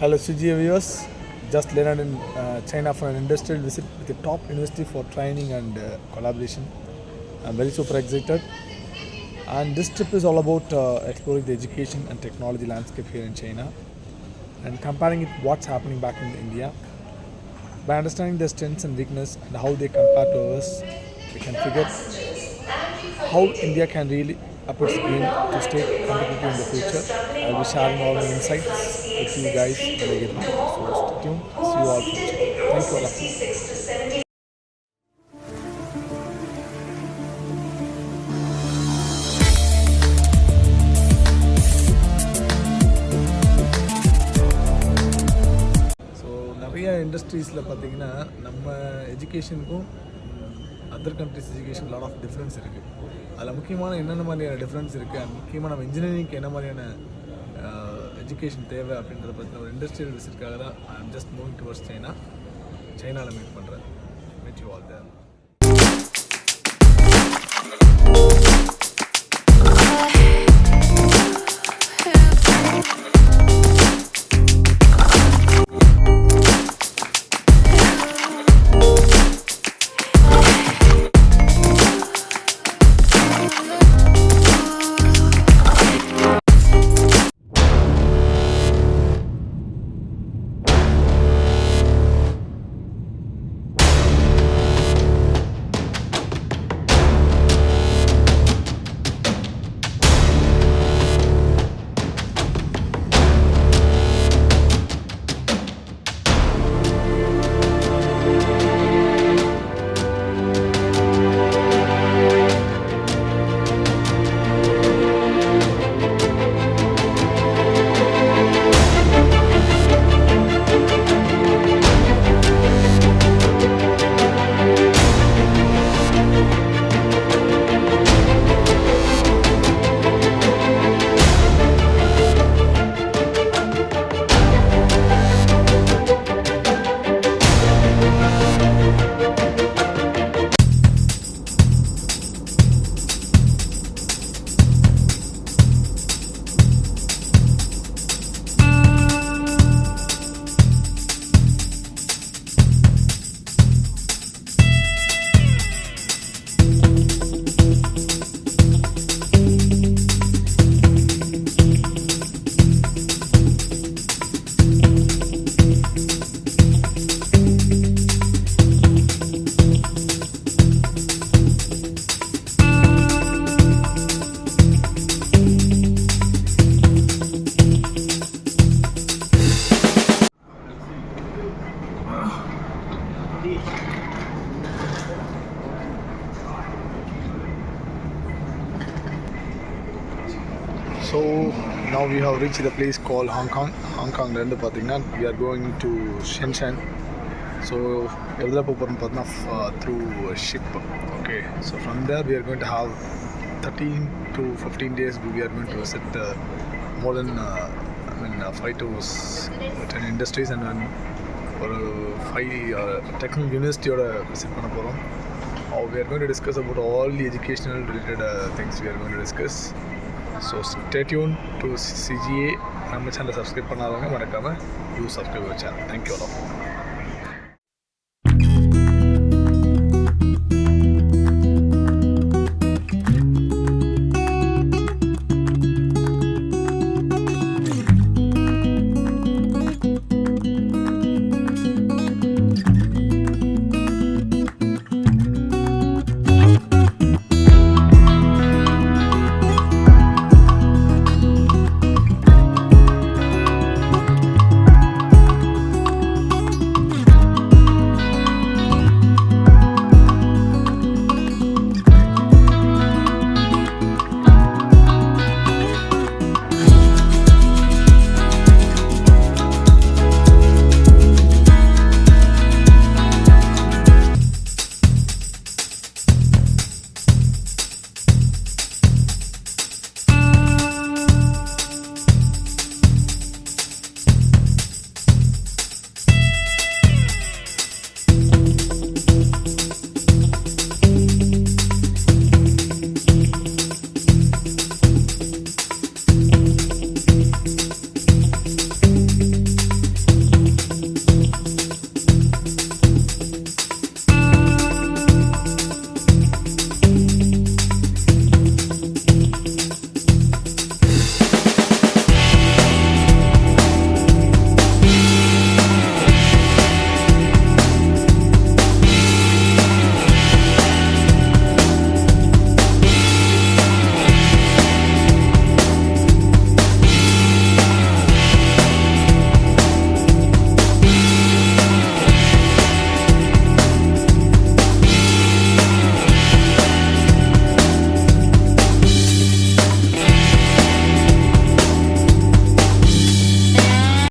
Hello CGA viewers, just landed in China for an industrial visit with the top university for training and collaboration. I'm very super excited, and this trip is all about exploring the education and technology landscape here in China and comparing it what's happening back in India. By understanding their strengths and weakness and how they compare to us, we can figure how India can really up its game to stay competitive in the future. I'll be sharing all my insights with you guys when I get back. So stay tuned. See you all future. Thank you all of you. So நிறைய இண்டஸ்ட்ரீஸில் பார்த்தீங்கன்னா நம்ம எஜுகேஷனுக்கும் other countries education lot of difference இருக்குது. அதில் முக்கியமான என்னென்ன மாதிரியான டிஃப்ரென்ஸ் இருக்குது அண்ட் முக்கியமாக நம்ம இன்ஜினியரிங்க்கு என்ன மாதிரியான எஜுகேஷன் தேவை அப்படின்றத பற்றின ஒரு இண்டஸ்ட்ரியல் விசிட்காக தான் I am just moving towards சைனாவில் மீட் பண்ணுறேன். Meet you all there. So now we have reached the place called Hong Kong. Hong Kong இருந்து பார்த்தீங்கன்னா we are going to Shenzhen. So எதில் போகிறோம்னு பார்த்தீங்கன்னா through ship. Okay, so from there we are going to have 13 to 15 days. We are going to visit more than 5 to 10 industries and then ஒரு 5 technical university-யோட visit பண்ண போகிறோம். We are going to discuss about all the educational related things we are going to discuss. So stay tuned to CGA. நம்ம சேனலை subscribe பண்ணாதவங்க மறக்காமல் you subscribe our channel. Thank you all of.